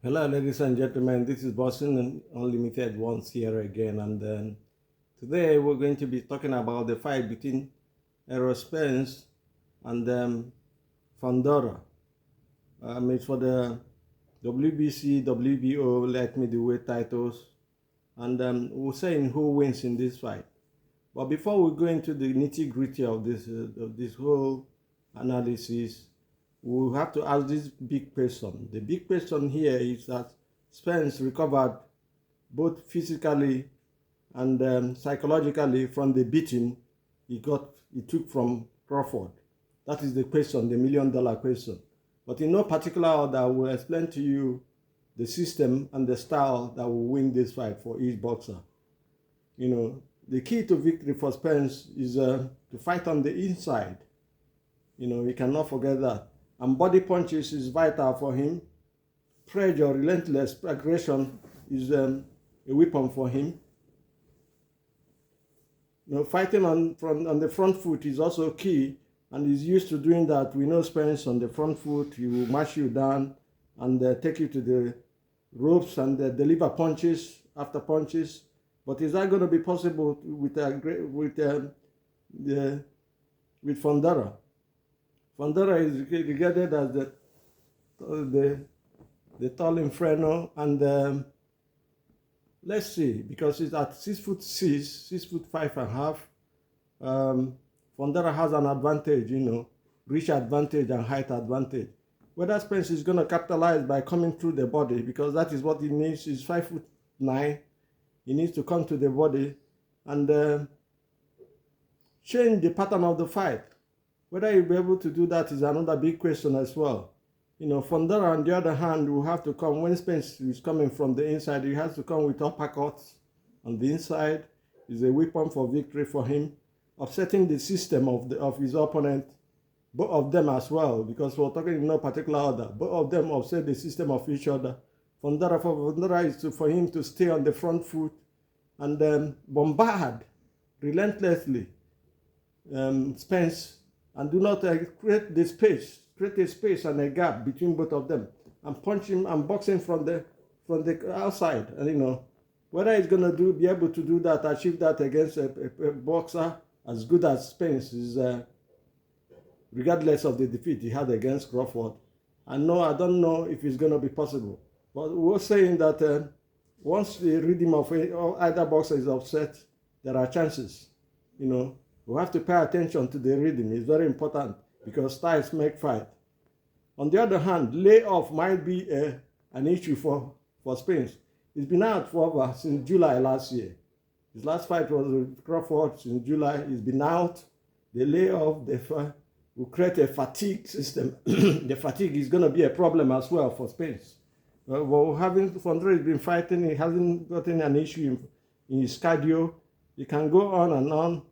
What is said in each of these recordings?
Hello, ladies and gentlemen. This is Boston Unlimited once here again, and today we're going to be talking about the fight between Errol Spence and Fundora. It's for the WBC, WBO Let Me Do It titles, and we're saying who wins in this fight. But before we go into the nitty-gritty of this whole analysis, we have to ask this big question. The big question here is that Spence recovered both physically and psychologically from the beating he took from Crawford. That is the question, the million-dollar question. But in no particular order, I will explain to you the system and the style that will win this fight for each boxer. You know, the key to victory for Spence is to fight on the inside. You know, you cannot forget that. And body punches is vital for him. Pressure, relentless aggression is a weapon for him. You know, fighting on the front foot is also key, and he's used to doing that. We know Spence on the front foot, he will mash you down and take you to the ropes and deliver punches after punches. But is that going to be possible with Fundora? Fundora is regarded as the tall inferno, and let's see, because it's at 6'6", 6'5.5". Fundora has an advantage, you know, reach advantage and height advantage. Whether Spence is going to capitalize by coming through the body, because that is what he needs. He's 5'9". He needs to come to the body and change the pattern of the fight. Whether he'll be able to do that is another big question as well. You know, Fundora, on the other hand, will have to come, when Spence is coming from the inside, he has to come with uppercuts on the inside. Is a weapon for victory for him, upsetting the system of his opponent, both of them as well, because we're talking in no particular order. Both of them upset the system of each other. Fundora is for him to stay on the front foot and bombard relentlessly Spence, and do not create a space and a gap between both of them, and punch him and box him from the outside. And you know, whether he's going to be able to do that, achieve that against a boxer as good as Spence is, regardless of the defeat he had against Crawford. And no, I don't know if it's going to be possible. But we're saying that once the rhythm of either boxer is upset, there are chances. You know, we have to pay attention to the rhythm. It's very important, because styles make fight. On the other hand, layoff might be an issue for Spence. He's been out since July last year. His last fight was with Crawford in July. He's been out. The layoff will create a fatigue system. The fatigue is going to be a problem as well for Spence. Fundora has been fighting. He hasn't gotten an issue in his cardio. He can go on and on,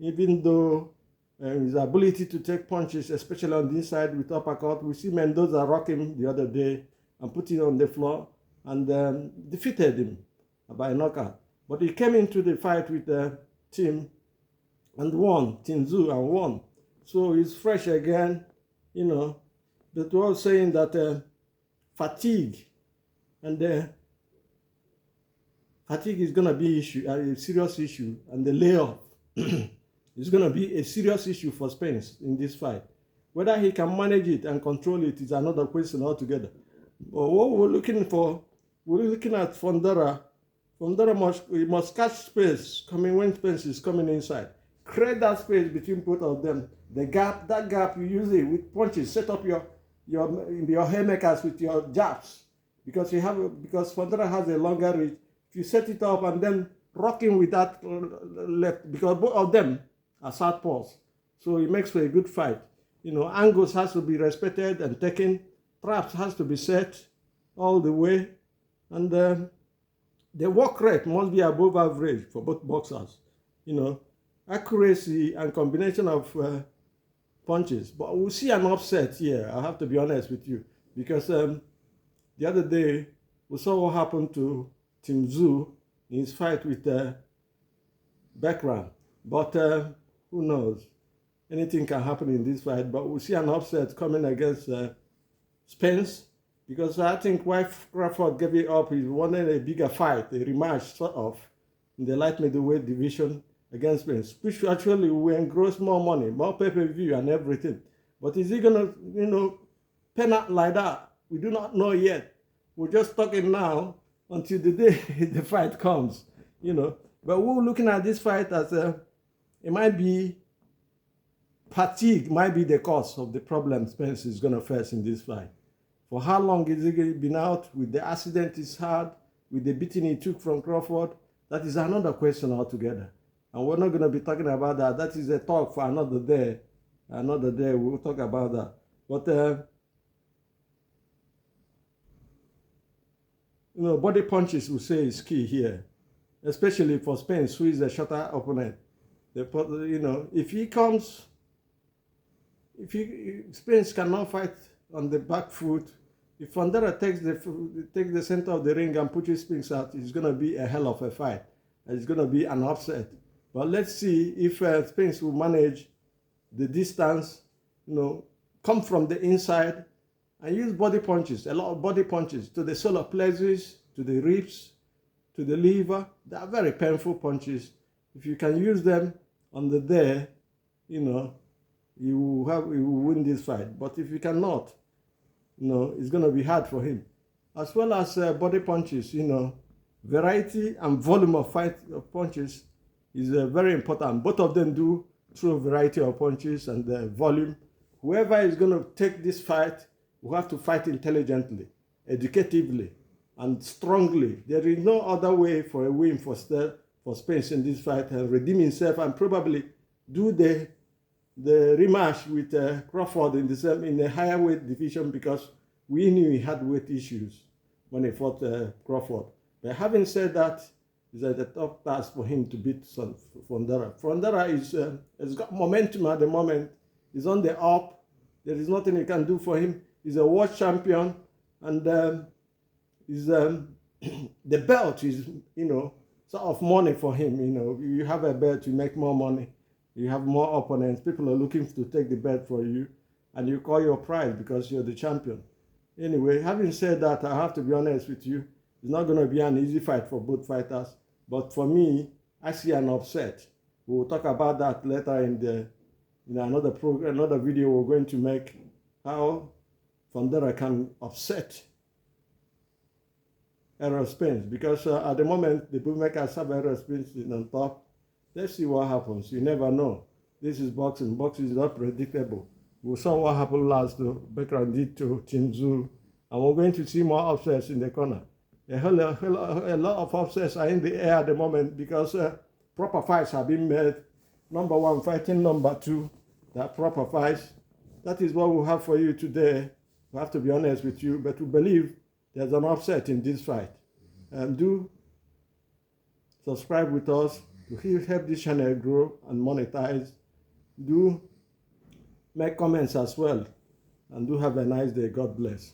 even though his ability to take punches, especially on the inside with uppercut. We see Mendoza rock him the other day and put him on the floor and defeated him by knockout. But he came into the fight with the team and won, Team Zoo, and won. So he's fresh again, you know. But we're saying that fatigue is going to be a serious issue, and the layoff is going to be a serious issue for Spence in this fight. Whether he can manage it and control it is another question altogether. But what we're looking at Fundora. Fundora must catch space coming when Spence is coming inside. Create that space between both of them. That gap you use it with punches. Set up your haymakers with your jabs, because Fundora has a longer reach. If you set it up and then rock him with that left, because both of them are southpaws, so it makes for a good fight. You know, angles has to be respected and taken. Traps has to be set all the way, and the work rate must be above average for both boxers. You know, accuracy and combination of punches. But we'll see an upset here, I have to be honest with you, because the other day we saw what happened to Team Zoo in his fight with Beckram. But who knows? Anything can happen in this fight. But we'll see an upset coming against Spence, Because I think why Crawford gave it up, he wanted a bigger fight, a rematch sort of, in the light middleweight division against Spence, which actually will engross more money, more pay-per-view and everything. But is he gonna, pen out like that? We do not know yet. We're just talking now until the day the fight comes, But we're looking at this fight as it might be fatigue, might be the cause of the problem Spence is gonna face in this fight. For how long is he been out? With the accident he's had, with the beating he took from Crawford? That is another question altogether. And we're not going to be talking about that. That is a talk for another day. Another day we'll talk about that. But, body punches we say is key here. Especially for Spence, who is a shorter opponent. If Spence cannot fight on the back foot, if Fundora takes the center of the ring and pushes Spence out, it's going to be a hell of a fight. It's going to be an upset. But let's see if Spence will manage the distance, come from the inside and use body punches, a lot of body punches to the solar plexus, to the ribs, to the liver. They are very painful punches. If you can use them on the day, you will win this fight. But if you cannot, it's going to be hard for him. As well as body punches, variety and volume of punches is very important. Both of them do through a variety of punches and volume. Whoever is going to take this fight will have to fight intelligently, educatively, and strongly. There is no other way for a win for Spence in this fight and redeem himself and probably do the rematch with Crawford in the higher weight division, because we knew he had weight issues when he fought Crawford. But having said that, it's a tough task for him to beat Fundora. Fundora has got momentum at the moment. He's on the up. There is nothing you can do for him. He's a world champion, and the belt is, sort of money for him. You have a belt, you make more money. You have more opponents. People are looking to take the belt for you, and you call your prize because you're the champion. Anyway, having said that, I have to be honest with you. It's not going to be an easy fight for both fighters. But for me, I see an upset. We'll talk about that later in another video we're going to make, how Fundora can upset Errol Spence. Because at the moment, the bookmakers have Errol Spence on top. Let's see what happens. You never know. This is boxing. Boxing is not predictable. We saw what happened last to Bekran did to Chinzu. And we're going to see more upsets in the corner. A lot of upsets are in the air at the moment because proper fights have been made. Number one fighting number two. That proper fights. That is what we have for you today. We have to be honest with you, but we believe there's an upset in this fight. And do subscribe with us to help this channel grow and monetize. Do make comments as well. And do have a nice day. God bless.